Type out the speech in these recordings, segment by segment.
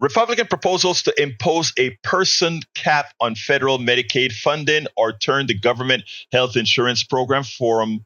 Republican proposals to impose a person cap on federal Medicaid funding or turn the government health insurance program for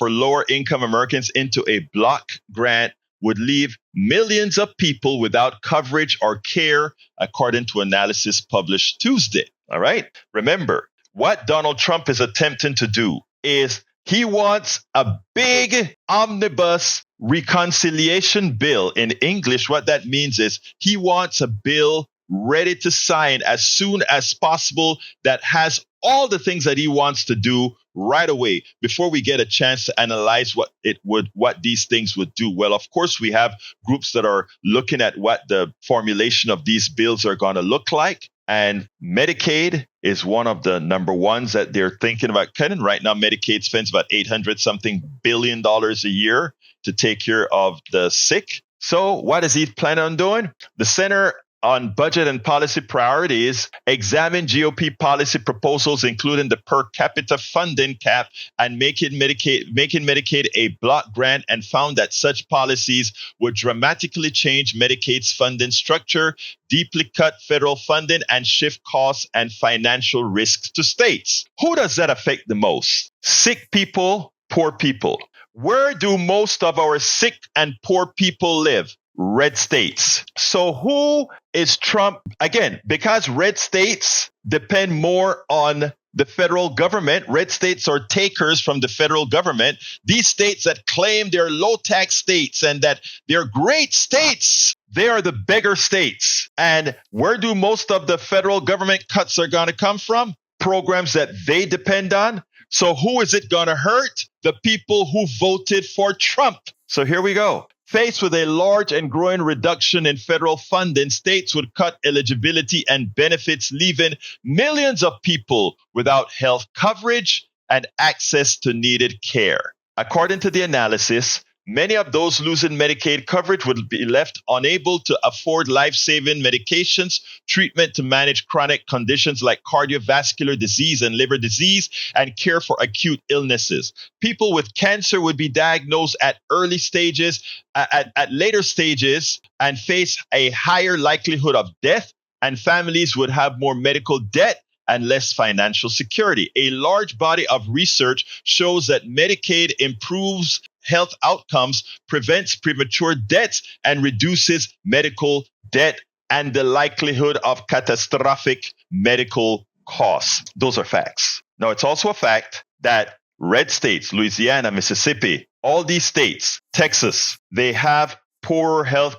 lower income Americans into a block grant would leave millions of people without coverage or care, according to analysis published Tuesday. All right. Remember, what Donald Trump is attempting to do is he wants a big omnibus reconciliation bill. In English, what that means is he wants a bill ready to sign as soon as possible that has all the things that he wants to do right away before we get a chance to analyze what these things would do. Well, of course, we have groups that are looking at what the formulation of these bills are going to look like. And Medicaid is one of the number ones that they're thinking about cutting. Right now, Medicaid spends about $800 billion a year to take care of the sick. So what is he planning on doing? The Center on Budget and Policy Priorities examined GOP policy proposals, including the per capita funding cap and making Medicaid a block grant, and found that such policies would dramatically change Medicaid's funding structure, deeply cut federal funding, and shift costs and financial risks to states. Who does that affect the most? Sick people, poor people. Where do most of our sick and poor people live? Red states. So who is Trump? Again, because red states depend more on the federal government. Red states are takers from the federal government. These states that claim they're low tax states and that they're great states, they are the beggar states. And where do most of the federal government cuts are going to come from? Programs that they depend on. So who is it going to hurt? The people who voted for Trump. So here we go. Faced with a large and growing reduction in federal funding, states would cut eligibility and benefits, leaving millions of people without health coverage and access to needed care. According to the analysis, many of those losing Medicaid coverage would be left unable to afford life-saving medications, treatment to manage chronic conditions like cardiovascular disease and liver disease, and care for acute illnesses. People with cancer would be diagnosed at early stages, at later stages, and face a higher likelihood of death, and families would have more medical debt and less financial security. A large body of research shows that Medicaid improves health outcomes, prevents premature deaths, and reduces medical debt and the likelihood of catastrophic medical costs. Those are facts. Now, it's also a fact that red states, Louisiana, Mississippi, all these states, Texas, they have poorer health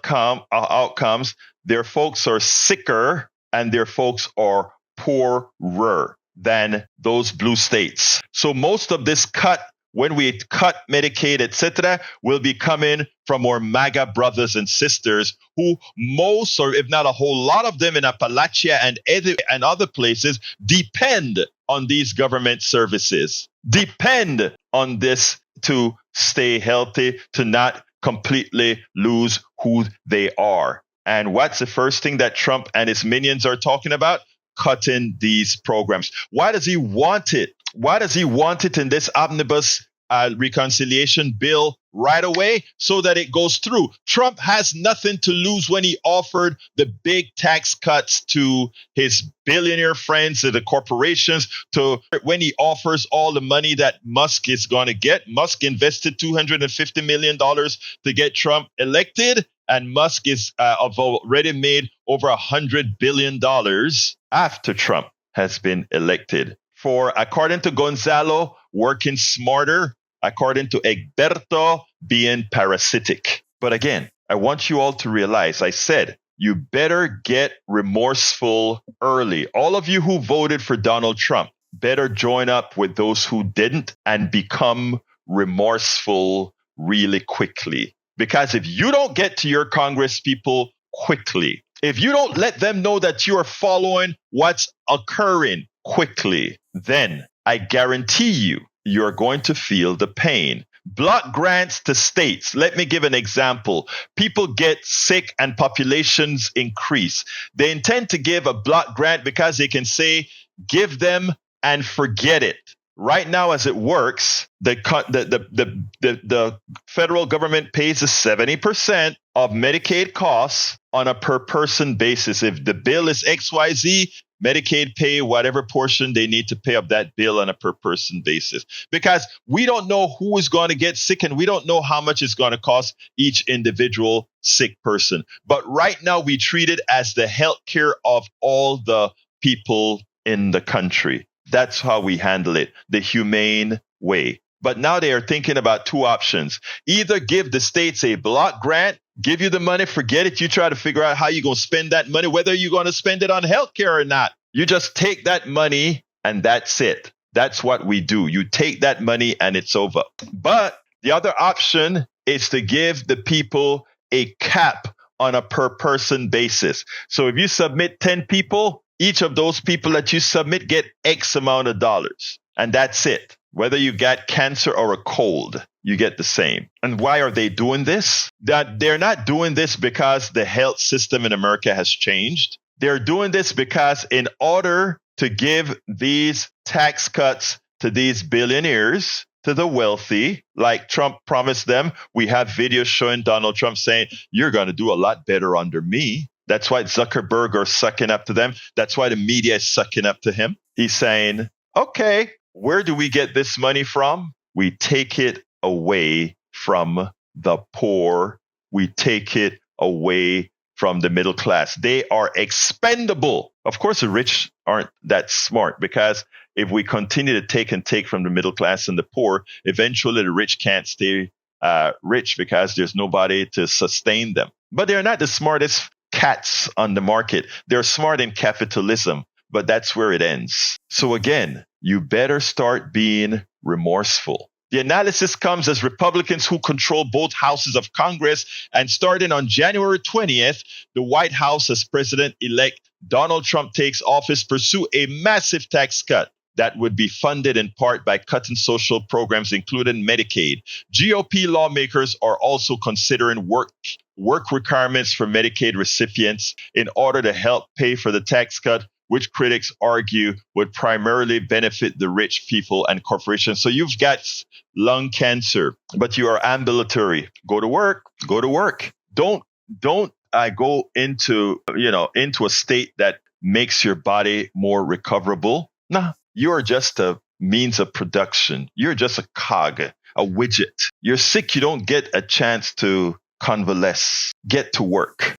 outcomes. Their folks are sicker and their folks are poorer than those blue states. So most of this cut, when we cut Medicaid, etc., will be coming from our MAGA brothers and sisters who most, or if not a whole lot of them in Appalachia and other places, depend on these government services, depend on this to stay healthy, to not completely lose who they are. And what's the first thing that Trump and his minions are talking about? Cutting these programs. Why does he want it? Why does he want it in this omnibus reconciliation bill right away? So that it goes through. Trump has nothing to lose when he offered the big tax cuts to his billionaire friends, to the corporations, to when he offers all the money that Musk is going to get. Musk invested $250 million to get Trump elected, and Musk is already made over $100 billion after Trump has been elected. For, according to Gonzalo, working smarter, according to Egberto, being parasitic. But again, I want you all to realize, I said, you better get remorseful early. All of you who voted for Donald Trump better join up with those who didn't and become remorseful really quickly. Because if you don't get to your Congress people quickly, if you don't let them know that you are following what's occurring quickly, then I guarantee you're going to feel the pain. Block grants to states. Let me give an example. People get sick and populations increase. They intend to give a block grant because they can say, give them and forget it. Right now, as it works, the federal government pays 70% of Medicaid costs, on a per person basis. If the bill is XYZ, Medicaid pay whatever portion they need to pay of that bill on a per person basis. Because we don't know who is going to get sick and we don't know how much it's going to cost each individual sick person. But right now we treat it as the health care of all the people in the country. That's how we handle it, the humane way. But now they are thinking about two options. Either give the states a block grant, give you the money, forget it. You try to figure out how you're going to spend that money, whether you're going to spend it on healthcare or not. You just take that money and that's it. That's what we do. You take that money and it's over. But the other option is to give the people a cap on a per person basis. So if you submit 10 people, each of those people that you submit get X amount of dollars. And that's it. Whether you got cancer or a cold, you get the same. And why are they doing this? That they're not doing this because the health system in America has changed. They're doing this because in order to give these tax cuts to these billionaires, to the wealthy, like Trump promised them, we have videos showing Donald Trump saying, you're going to do a lot better under me. That's why Zuckerberg are sucking up to them. That's why the media is sucking up to him. He's saying, okay, where do we get this money from? We take it away from the poor. We take it away from the middle class. They are expendable. Of course, the rich aren't that smart because if we continue to take from the middle class and the poor, eventually the rich can't stay rich because there's nobody to sustain them. But they're not the smartest cats on the market. They're smart in capitalism, but that's where it ends. So again, you better start being remorseful. The analysis comes as Republicans who control both houses of Congress, and starting on January 20th, the White House, as President-elect Donald Trump takes office, pursue a massive tax cut that would be funded in part by cutting social programs, including Medicaid. GOP lawmakers are also considering work requirements for Medicaid recipients in order to help pay for the tax cut, which critics argue would primarily benefit the rich people and corporations. So you've got lung cancer, but you are ambulatory. Go to work. Don't go into a state that makes your body more recoverable. Nah, you are just a means of production. You're just a cog, a widget. You're sick. You don't get a chance to convalesce. Get to work.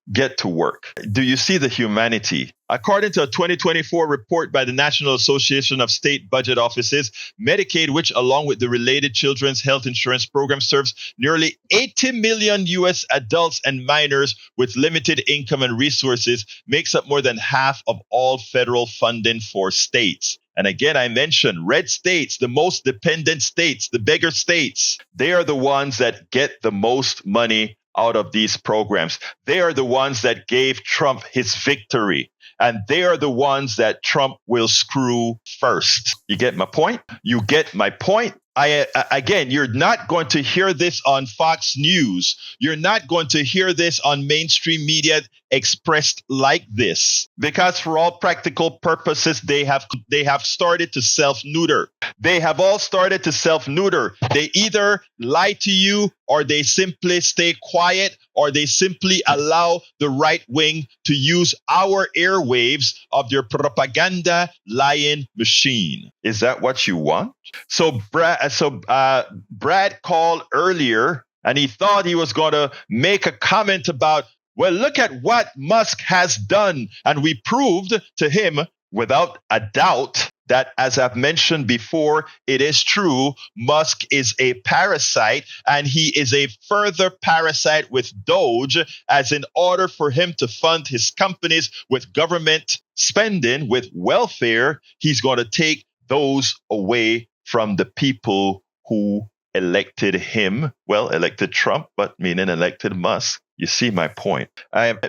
Do you see the humanity? According to a 2024 report by the National Association of State Budget Offices, Medicaid, which along with the related children's health insurance program serves nearly 80 million U.S. adults and minors with limited income and resources, makes up more than half of all federal funding for states. And again, I mentioned red states, the most dependent states, the bigger states. They are the ones that get the most money out of these programs. They are the ones that gave Trump his victory. And they are the ones that Trump will screw first. You get my point? Again, you're not going to hear this on Fox News. You're not going to hear this on mainstream media expressed like this, because for all practical purposes, they have started to self-neuter. They have all started to self-neuter. They either lie to you, or they simply stay quiet, or they simply allow the right wing to use our airwaves of their propaganda lying machine. Is that what you want? So Brad called earlier, and he thought he was going to make a comment about, well, look at what Musk has done. And we proved to him without a doubt that, as I've mentioned before, it is true. Musk is a parasite, and he is a further parasite with Doge, as in order for him to fund his companies with government spending, with welfare, he's going to take those away from the people who elected him. Well, elected Trump, but meaning elected Musk. You see my point.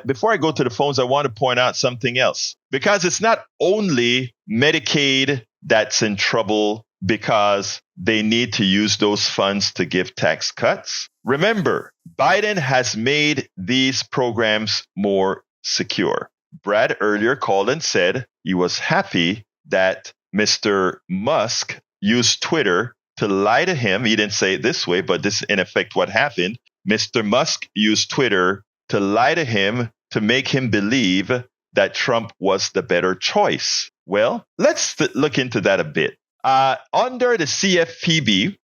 Before I go to the phones, I want to point out something else, because it's not only Medicaid that's in trouble because they need to use those funds to give tax cuts. Remember, Biden has made these programs more secure. Brad earlier called and said he was happy that Mr. Musk used Twitter to lie to him. He didn't say it this way, but this is in effect what happened. Mr. Musk used Twitter to lie to him to make him believe that Trump was the better choice? Well, let's look into that a bit. Under the CFPB,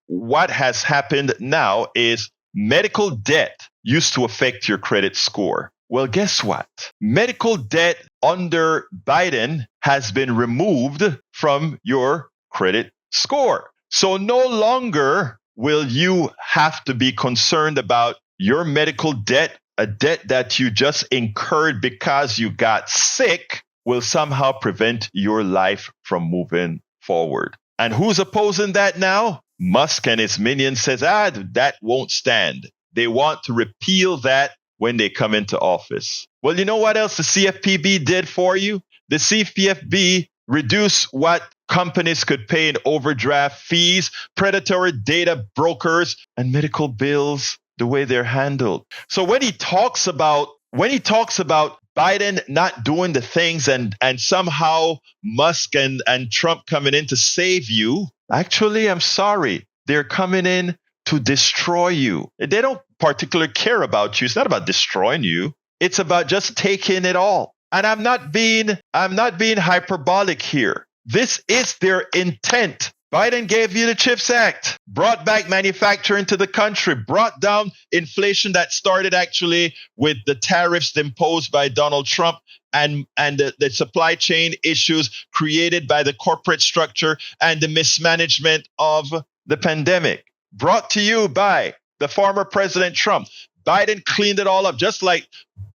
what has happened now is medical debt used to affect your credit score. Well, guess what? Medical debt under Biden has been removed from your credit score. So no longer will you have to be concerned about your medical debt, a debt that you just incurred because you got sick will somehow prevent your life from moving forward. And who's opposing that now? Musk and his minions says, that won't stand. They want to repeal that when they come into office. Well, you know what else the CFPB did for you? The CFPB reduced what companies could pay in overdraft fees, predatory data brokers, and medical bills, the way they're handled. So when he talks about Biden not doing the things and somehow Musk and Trump coming in to save you, actually, I'm sorry. They're coming in to destroy you. They don't particularly care about you. It's not about destroying you. It's about just taking it all. And I'm not being hyperbolic here. This is their intent. Biden gave you the CHIPS Act, brought back manufacturing to the country, brought down inflation that started actually with the tariffs imposed by Donald Trump and the supply chain issues created by the corporate structure and the mismanagement of the pandemic. Brought to you by the former President Trump. Biden cleaned it all up, just like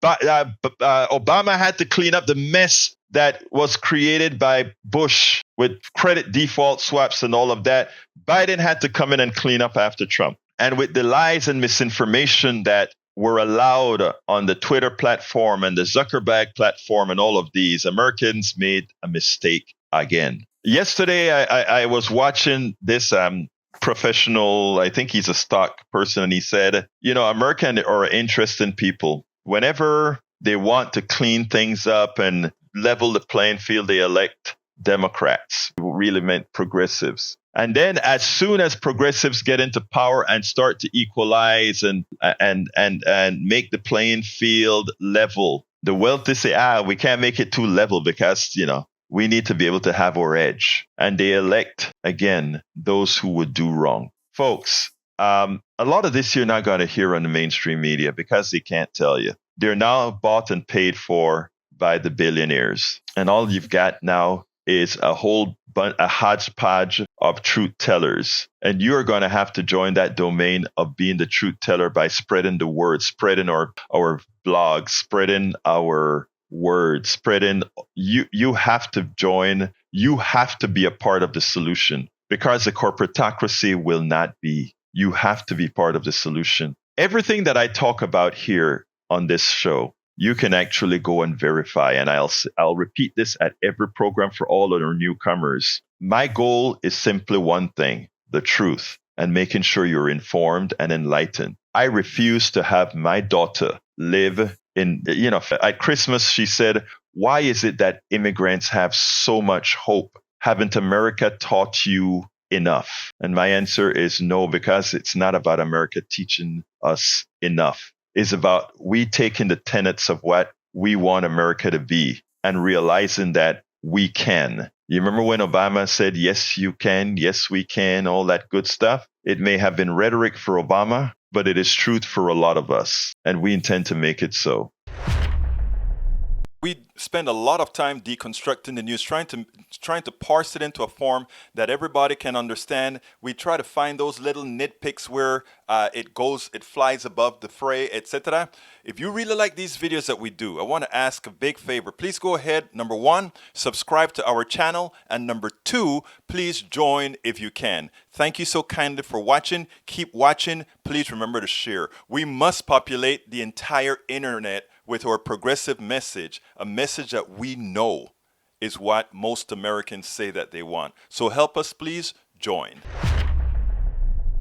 Obama had to clean up the mess that was created by Bush with credit default swaps and all of that. Biden had to come in and clean up after Trump. And with the lies and misinformation that were allowed on the Twitter platform and the Zuckerberg platform and all of these, Americans made a mistake again. Yesterday, I was watching this professional, I think he's a stock person, and he said, Americans are interesting people. Whenever they want to clean things up and level the playing field, they elect Democrats, who really meant progressives. And then as soon as progressives get into power and start to equalize and make the playing field level, the wealthy say, we can't make it too level because, we need to be able to have our edge. And they elect, again, those who would do wrong. Folks, a lot of this you're not going to hear on the mainstream media because they can't tell you. They're now bought and paid for by the billionaires. And all you've got now is a hodgepodge of truth tellers. And you're going to have to join that domain of being the truth teller by spreading the word, spreading our blogs, spreading our words, spreading. You have to join. You have to be a part of the solution because the corporatocracy will not be. You have to be part of the solution. Everything that I talk about here on this show, you can actually go and verify. And I'll repeat this at every program for all of our newcomers. My goal is simply one thing, the truth, and making sure you're informed and enlightened. I refuse to have my daughter live in, at Christmas, she said, why is it that immigrants have so much hope? Haven't America taught you enough? And my answer is no, because it's not about America teaching us enough. It's about we taking the tenets of what we want America to be and realizing that we can. You remember when Obama said, yes, you can, yes, we can, all that good stuff? It may have been rhetoric for Obama, but it is truth for a lot of us, and we intend to make it so. We spend a lot of time deconstructing the news, trying to parse it into a form that everybody can understand. We try to find those little nitpicks where it flies above the fray, etc. If you really like these videos that we do, I want to ask a big favor. Please go ahead, number one, subscribe to our channel, and number two, please join if you can. Thank you so kindly for watching. Keep watching. Please remember to share. We must populate the entire internet with our progressive message, a message that we know is what most Americans say that they want. So help us, please join.